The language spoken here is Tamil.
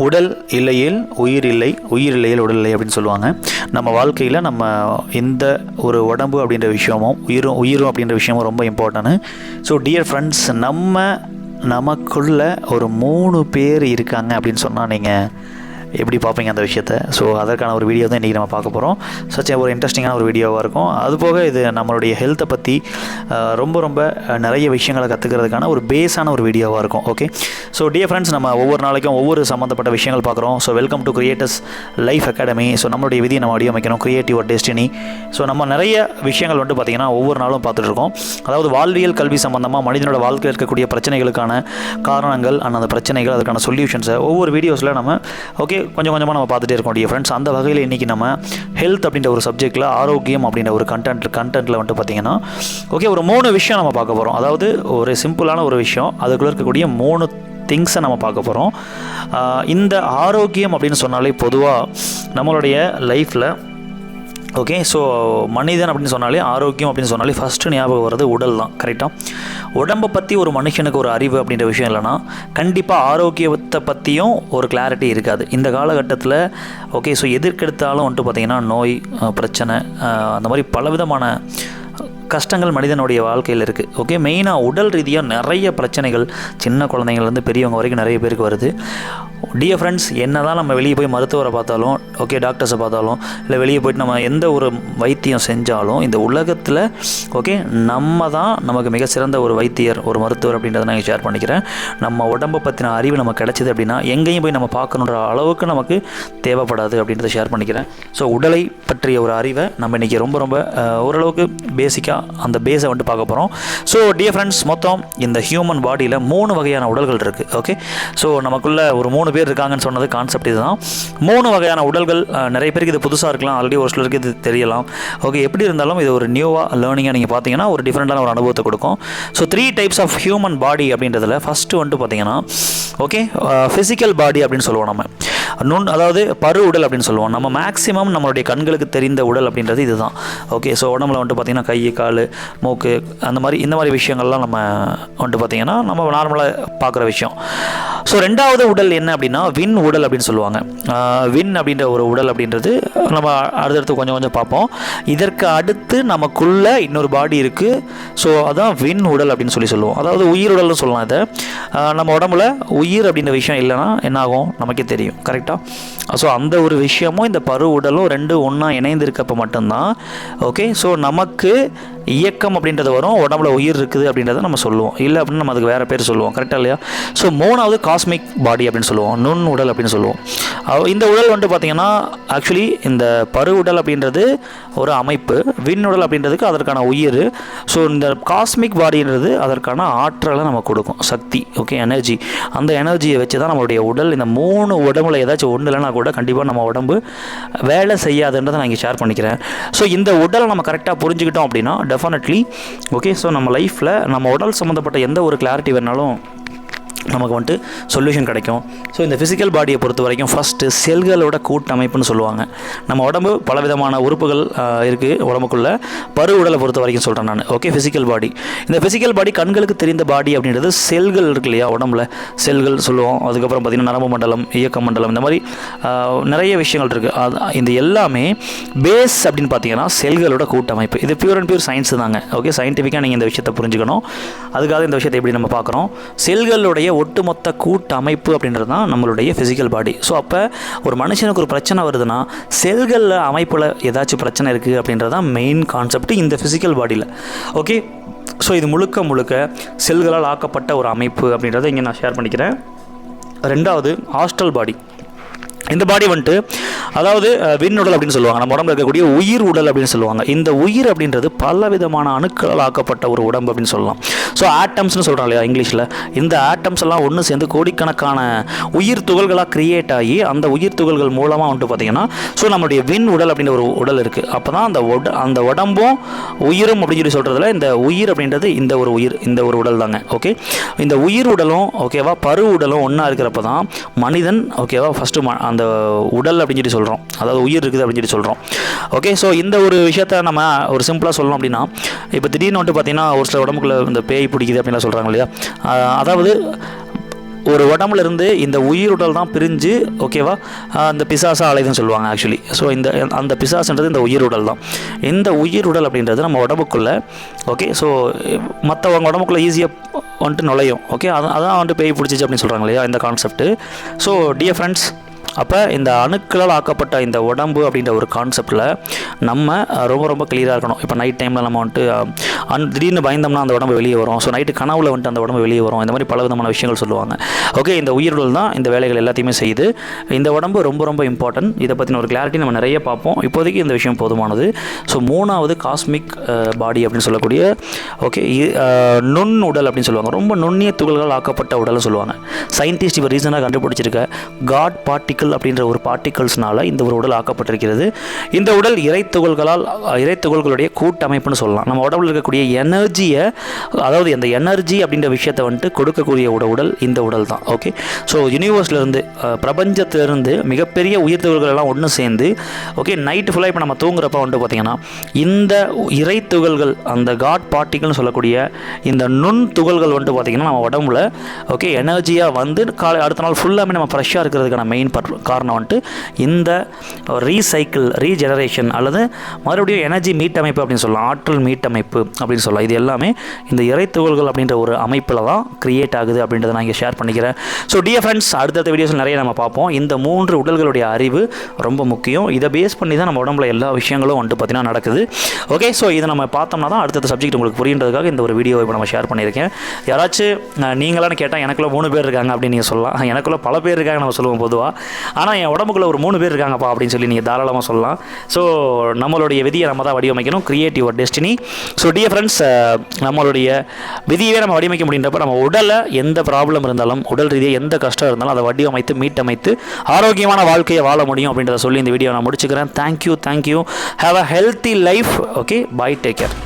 உடல் இல்லையேல் உயிர் இல்லை, உயிர் இல்லையேல் உடல் இல்லை அப்படின்னு சொல்லுவாங்க. நம்ம வாழ்க்கையில் நம்ம எந்த ஒரு உடம்பு அப்படின்ற விஷயமும் உயிரும் அப்படின்ற விஷயமும் ரொம்ப இம்பார்ட்டன்ட். ஸோ டியர் ஃப்ரெண்ட்ஸ், நமக்குள்ள ஒரு 3 பேர் இருக்காங்க அப்படின்னு சொன்னால் நீங்கள் எப்படி பார்ப்பீங்க அந்த விஷயத்தை? ஸோ அதற்கான ஒரு வீடியோ தான் இன்றைக்கி நம்ம பார்க்க போகிறோம். ஒரு இன்ட்ரெஸ்டிங்கான ஒரு வீடியோவாக இருக்கும். அதுபோக இது நம்மளுடைய ஹெல்த்தை பற்றி ரொம்ப நிறைய விஷயங்களை கற்றுக்கிறதுக்கான ஒரு பேஸான ஒரு வீடியோவாக இருக்கும். ஓகே, ஸோ டியர் ஃப்ரெண்ட்ஸ், நம்ம ஒவ்வொரு நாளைக்கும் ஒவ்வொரு சம்மந்தப்பட்ட விஷயங்கள் பார்க்குறோம். So welcome to creators life academy. So நம்மளுடைய விதியை நம்ம வடிவமைக்கணும், கிரியேட் யுவர் டெஸ்டினி. ஸோ நம்ம நிறைய விஷயங்கள் பார்த்திங்கன்னா ஒவ்வொரு நாளும் பார்த்துட்டு இருக்கோம். அதாவது வாழ்வியல் கல்வி சம்மந்தமாக மனிதனோட வாழ்க்கையில் இருக்கக்கூடிய பிரச்சனைகளுக்கான காரணங்கள், அந்த பிரச்சனைகள், அதுக்கான சொல்யூஷன்ஸை ஒவ்வொரு வீடியோஸில் நம்ம கொஞ்சம் கொஞ்சமாக நம்ம பார்த்துட்டே இருக்கோம் டியர் ஃப்ரெண்ட்ஸ். அந்த வகையில் இன்றைக்கி நம்ம ஹெல்த் அப்படின்ற ஒரு சப்ஜெக்டில், ஆரோக்கியம் அப்படின்ற ஒரு கண்டென்ட்டில் பார்த்திங்கன்னா ஒரு 3 விஷயம் நம்ம பார்க்க போகிறோம். அதாவது ஒரு சிம்பிளான ஒரு விஷயம், அதுக்குள்ளே இருக்கக்கூடிய 3 திங்ஸை நம்ம பார்க்க போகிறோம். இந்த ஆரோக்கியம் அப்படின்னு சொன்னாலே பொதுவாக நம்மளுடைய லைஃப்பில் ஸோ மனிதன் அப்படின்னு சொன்னாலே, ஆரோக்கியம் அப்படின்னு சொன்னாலே ஃபஸ்ட்டு ஞாபகம் வர்றது உடல் தான். கரெக்டாக? உடம்பை பற்றி ஒரு மனுஷனுக்கு ஒரு அறிவு அப்படின்ற விஷயம் இல்லைன்னா கண்டிப்பாக ஆரோக்கியத்தை பற்றியும் ஒரு கிளாரிட்டி இருக்காது இந்த காலகட்டத்தில். ஸோ எதற்கெடுத்தாலும் பார்த்திங்கன்னா நோய், பிரச்சனை, அந்த மாதிரி பலவிதமான கஷ்டங்கள் மனிதனுடைய வாழ்க்கையில் இருக்குது. மெயினாக உடல் ரீதியாக நிறைய பிரச்சனைகள் சின்ன குழந்தைங்கள்லேருந்து பெரியவங்க வரைக்கும் நிறைய பேருக்கு வருது. டியர் ஃப்ரெண்ட்ஸ், என்ன தான் நம்ம வெளியே போய் மருத்துவரை பார்த்தாலும், டாக்டர்ஸை பார்த்தாலும், இல்லை வெளியே போய்ட்டு நம்ம எந்த ஒரு வைத்தியம் செஞ்சாலும் இந்த உலகத்தில் நம்ம தான் நமக்கு மிக சிறந்த ஒரு வைத்தியர், ஒரு மருத்துவர் அப்படின்றத நான் ஷேர் பண்ணிக்கிறேன். நம்ம உடம்பை பற்றின அறிவு நமக்கு கிடைச்சிது அப்படின்னா எங்கேயும் போய் நம்ம பார்க்கணுன்ற அளவுக்கு நமக்கு தேவைப்படாது அப்படின்றத ஷேர் பண்ணிக்கிறேன். ஸோ உடலை பற்றிய ஒரு அறிவை நம்ம இன்றைக்கி ரொம்ப ஓரளவுக்கு பேசிக்காக அந்த பேஸை பார்க்க போகிறோம். ஸோ டியர் ஃப்ரெண்ட்ஸ், மொத்தம் இந்த ஹியூமன் பாடியில் 3 வகையான உடல்கள் இருக்குது. ஸோ நமக்குள்ள ஒரு 3 பேர் இருக்காங்கன்னு சொன்னது கான்செப்ட் இதுதான். 3 வகையான உடல்கள். நிறைய பேருக்கு இது புதுசாக இருக்கலாம், ஆல்ரெடி ஒரு சிலருக்கு இது தெரியலாம். எப்படி இருந்தாலும் இது ஒரு நியூவாக லேர்னிங்காக நீங்கள் பார்த்தீங்கன்னா ஒரு டிஃப்ரெண்ட்டான ஒரு அனுபவத்தை கொடுக்கும். So 3 types of human body அப்படின்றதுல ஃபஸ்ட்டு பார்த்தீங்கன்னா ஃபிசிக்கல் பாடி அப்படின்னு சொல்லுவோம் நம்ம. அதாவது பரு உடல் அப்படின்னு சொல்லுவோம். நம்ம மேக்ஸிமம் நம்மளுடைய கண்களுக்கு தெரிந்த உடல் அப்படின்றது இதுதான். ஸோ உடம்புல பார்த்திங்கன்னா கை, கால், மூக்கு, இந்த மாதிரி விஷயங்கள்லாம் நம்ம பார்த்திங்கன்னா நம்ம நார்மலாக பார்க்குற விஷயம். ஸோ 2வது உடல் என்ன அப்படின்னா விண் உடல் அப்படின்னு சொல்லுவாங்க. விண் அப்படின்ற ஒரு உடல் அப்படின்றது நம்ம அடுத்தடுத்து கொஞ்சம் பார்ப்போம். இதற்கு அடுத்து நமக்குள்ள இன்னொரு பாடி இருக்குது. ஸோ அதான் விண் உடல் அப்படின்னு சொல்லுவோம். அதாவது உயிர் உடல்னு சொல்லலாம். இதை நம்ம உடம்புல உயிர் அப்படின்ற விஷயம் இல்லைன்னா என்னாகும் நமக்கே தெரியும். கரெக்டாக? ஸோ அந்த ஒரு விஷயமும் இந்த பரு உடலும் 2 ஒன்றா இணைந்திருக்கப்போ மட்டும்தான் ஸோ நமக்கு இயக்கம் அப்படின்றது வரும், உடம்புல உயிர் இருக்குது அப்படின்றத நம்ம சொல்லுவோம். இல்லை அப்படின்னு நம்ம அதுக்கு வேறு பேர் சொல்லுவோம். கரெக்டாக இல்லையா? ஸோ 3வது காஸ்மிக் பாடி அப்படின்னு சொல்லுவோம், நுண் உடல் அப்படின்னு சொல்லுவோம். இந்த உடல் பார்த்திங்கன்னா ஆக்சுவலி இந்த பரு உடல் அப்படின்றது ஒரு அமைப்பு, விண் உடல் அப்படின்றதுக்கு அதற்கான உயிர். ஸோ இந்த காஸ்மிக் பாடின்றது அதற்கான ஆற்றலை நம்ம கொடுக்கும், சக்தி, எனர்ஜி. அந்த எனர்ஜியை வச்சு தான் நம்மளுடைய உடல், இந்த 3 உடம்புல ஏதாச்சும் ஒன்று இல்லைனா கூட கண்டிப்பாக நம்ம உடம்பு வேலை செய்யாதுன்றதை நான் இங்கே ஷேர் பண்ணிக்கிறேன். ஸோ இந்த உடலை நம்ம கரெக்டாக புரிஞ்சுக்கிட்டோம் அப்படின்னா டெஃபினெட்லி ஸோ நம்ம லைஃப்பில் நம்ம உடல் சம்மந்தப்பட்ட எந்த ஒரு கிளாரிட்டி வேணாலும் நமக்கு சொல்யூஷன் கிடைக்கும். ஸோ இந்த ஃபிசிக்கல் பாடியை பொறுத்த வரைக்கும் ஃபஸ்ட்டு செல்களோட கூட்டமைப்புன்னு சொல்லுவாங்க. நம்ம உடம்பு பலவிதமான உறுப்புகள் இருக்குது உடம்புக்குள்ளே. பரு உடலை பொறுத்த வரைக்கும் சொல்கிறேன் நான். Physical body. இந்த ஃபிசிக்கல் பாடி கண்களுக்கு தெரிந்த பாடி அப்படின்றது செல்கள் இருக்கு இல்லையா, உடம்புல செல்கள் சொல்லுவோம். அதுக்கப்புறம் பார்த்திங்கன்னா நரம்பு மண்டலம், இயக்க மண்டலம், இந்த மாதிரி நிறைய விஷயங்கள் இருக்குது. இந்த எல்லாமே பேஸ் அப்படின்னு பார்த்தீங்கன்னா செல்களோட கூட்டமைப்பு. இது பியூர் அண்ட் பியூர் சயின்ஸ் தாங்க. சயின்டிஃபிக்காக நீங்கள் இந்த விஷயத்தை புரிஞ்சுக்கணும். அதுக்காக இந்த விஷயத்தை எப்படி நம்ம பார்க்குறோம், செல்களுடைய ஒட்டுமொத்த கூட்டமைப்பு அப்படின்றது தான் நம்மளுடைய ஃபிசிக்கல் பாடி. ஸோ அப்போ ஒரு மனுஷனுக்கு ஒரு பிரச்சனை வருதுன்னா செல்களில் அமைப்பில் ஏதாச்சும் பிரச்சனை இருக்குது அப்படின்றது தான் மெயின் கான்செப்ட் இந்த ஃபிசிக்கல் பாடியில். ஸோ இது முழுக்க செல்களால் ஆக்கப்பட்ட ஒரு அமைப்பு அப்படின்றத இங்கே நான் ஷேர் பண்ணிக்கிறேன். 2வது ஹாஸ்டல் பாடி. இந்த பாடி அதாவது விண் உடல் அப்படின்னு சொல்லுவாங்க. நம்ம உடம்புல இருக்கக்கூடிய உயிர் உடல் அப்படின்னு சொல்லுவாங்க. இந்த உயிர் அப்படின்றது பல விதமான அணுக்களால் ஆக்கப்பட்ட ஒரு உடம்பு அப்படின்னு சொல்லலாம். ஸோ ஆட்டம்ஸ்னு சொல்கிறோம் இல்லையா இங்கிலீஷில். இந்த ஆட்டம்ஸ் எல்லாம் ஒன்று சேர்ந்து கோடிக்கணக்கான உயிர் துகள்களாக கிரியேட் ஆகி அந்த உயிர் துகள்கள் மூலமாக பார்த்திங்கன்னா ஸோ நம்மளுடைய விண் உடல் அப்படின்ற ஒரு உடல் இருக்குது. அப்போ தான் அந்த உடம்பும் உயிரும் அப்படின்னு சொல்கிறதுல இந்த உயிர் அப்படின்றது இந்த ஒரு உடல் தாங்க. இந்த உயிர் உடலும் பரு உடலும் ஒன்றா இருக்கிறப்ப தான் மனிதன் ஃபஸ்ட்டு அந்த உடல் அப்படின்னு சொல்கிறோம், அதாவது உயிர் இருக்குது அப்படின்னு சொல்கிறோம். ஸோ இந்த ஒரு விஷயத்த நம்ம ஒரு சிம்பிளாக சொல்லணும் அப்படின்னா, இப்போ திடீர்னு பார்த்திங்கன்னா ஒரு சில உடம்புக்குள்ள இந்த பேய் பிடிக்குது அப்படின்லாம் சொல்கிறாங்க இல்லையா. அதாவது ஒரு உடம்புல இருந்து இந்த உயிருடல் தான் பிரிஞ்சு ஓகேவா அந்த பிசாசா அலைதுன்னு சொல்லுவாங்க ஆக்சுவலி. ஸோ அந்த பிசாசுன்றது இந்த உயிருடல் தான். இந்த உயிருடல் அப்படின்றது நம்ம உடம்புக்குள்ளே ஓகே. ஸோ மற்றவங்க உடம்புக்குள்ளே ஈஸியாக வந்துட்டு நுழையும் ஓகே. அதான் வந்துட்டு பேய் பிடிச்சிச்சு அப்படின்னு சொல்கிறாங்க இல்லையா இந்த கான்செப்ட்டு. ஸோ டியர் ஃப்ரெண்ட்ஸ், அப்போ இந்த அணுக்களால் ஆக்கப்பட்ட இந்த உடம்பு அப்படின்ற ஒரு கான்செப்டில் நம்ம ரொம்ப ரொம்ப கிளியராக இருக்கணும். இப்போ நைட் டைமில் நம்ம வந்துட்டு திடீர்னு பயந்தோம்னா அந்த உடம்பு வெளியே வரும். ஸோ நைட்டு கனவுல வந்துட்டு அந்த உடம்பு வெளியே வரும். இந்த மாதிரி பல விதமான விஷயங்கள் சொல்லுவாங்க ஓகே. இந்த உயிர்கள் தான் இந்த வேலைகள் எல்லாத்தையுமே செய்யுது. இந்த உடம்பு ரொம்ப ரொம்ப இம்பார்ட்டன்ட். இதை பற்றின ஒரு கிளாரிட்டி நம்ம நிறைய பார்ப்போம். இப்போதைக்கு இந்த விஷயம் போதுமானது. ஸோ 3வது காஸ்மிக் பாடி அப்படின்னு சொல்லக்கூடிய ஓகே நுண் உடல் அப்படின்னு சொல்லுவாங்க. ரொம்ப நுண்ணிய துகள்கள் ஆக்கப்பட்ட உடல்னு சொல்லுவாங்க. சயின்டிஸ்ட் இப்போ ரீசனாக கண்டுபிடிச்சிருக்க காட் பார்ட்டிக்கல் அப்படின்ற ஒரு பார்ட்டிகல்ஸ்னால இந்த ஒரு உடல் ஆக்கப்பட்டிருக்கிறது. இந்த உடல் இறைத்துகள்களுடைய கூட்டமைப்புன்னு சொல்லலாம். நம்ம உடம்புல இருக்கக்கூடிய எனர்ஜியை, அதாவது அந்த எனர்ஜி அப்படின்ற விஷயத்தை வந்துட்டு கொடுக்கக்கூடிய உடல் இந்த உடல் தான் ஓகே. ஸோ யூனிவர்ஸ்லேருந்து பிரபஞ்சத்திலிருந்து மிகப்பெரிய உயிர்த்துகள்கள் எல்லாம் ஒன்று சேர்ந்து ஓகே நைட்டு ஃபுல்லாக இப்போ நம்ம தூங்குறப்ப வந்துட்டு பார்த்திங்கன்னா இந்த இறைத்துகள்கள் அந்த காட் பார்ட்டிகல்னு சொல்லக்கூடிய இந்த நுண் துகள்கள் வந்துட்டு பார்த்திங்கன்னா நம்ம உடம்புல ஓகே எனர்ஜியாக வந்து அடுத்த நாள் ஃபுல்லாமே நம்ம ஃப்ரெஷ்ஷாக இருக்கிறதுக்கான மெயின் காரணம் வந்துட்டு இந்த ரீஜெனரேஷன் அல்லது மறுபடியும் எனர்ஜி மீட்டமைப்பு அப்படின்னு சொல்லலாம், ஆற்றல் மீட்டமைப்பு அப்படின்னு சொல்லலாம். இது எல்லாமே இந்த இறைத்துகள்கள் அப்படின்ற ஒரு அமைப்பில் தான் கிரியேட் ஆகுது அப்படின்றத நான் இங்கே ஷேர் பண்ணிக்கிறேன். ஸோ டியர் ஃப்ரெண்ட்ஸ், அடுத்தடுத்த வீடியோஸில் நிறைய நம்ம பார்ப்போம். இந்த 3 உடல்களுடைய அறிவு ரொம்ப முக்கியம். இதை பேஸ் பண்ணி தான் நம்ம உடம்புல எல்லா விஷயங்களும் வந்துட்டு பார்த்தீங்கன்னா நடக்குது ஓகே. ஸோ இதை நம்ம பார்த்தோம்னா தான் அடுத்த சப்ஜெக்ட் உங்களுக்கு புரியுன்றதுக்காக இந்த ஒரு வீடியோ இப்போ நம்ம ஷேர் பண்ணியிருக்கேன். யாராச்சும் நீங்களான்னு கேட்டால் எனக்குள்ள 3 பேர் இருக்காங்க அப்படின்னு நீங்கள் சொல்லலாம். எனக்குள்ள பல பேர் இருக்காங்க நம்ம சொல்லுவோம் பொதுவாக. ஆனால் என் உடம்புக்குள்ள ஒரு 3 பேர் இருக்காங்கப்பா அப்படின்னு சொல்லி நீங்கள் தாராளமாக சொல்லலாம். ஸோ நம்மளுடைய விதியை நம்ம தான் வடிவமைக்கணும். Create your destiny. So dear friends, நம்மளுடைய விதியவே நம்ம வடிவமைக்க முடியுன்றப்ப நம்ம உடலை எந்த ப்ராப்ளம் இருந்தாலும், உடல் ரீதியாக எந்த கஷ்டம் இருந்தாலும் அதை வடிவமைத்து மீட்டமைத்து ஆரோக்கியமான வாழ்க்கையை வாழ முடியும் அப்படின்றத சொல்லி இந்த வீடியோ நான் முடிச்சுக்கிறேன். Thank you. Have a healthy life okay. Bye, take care.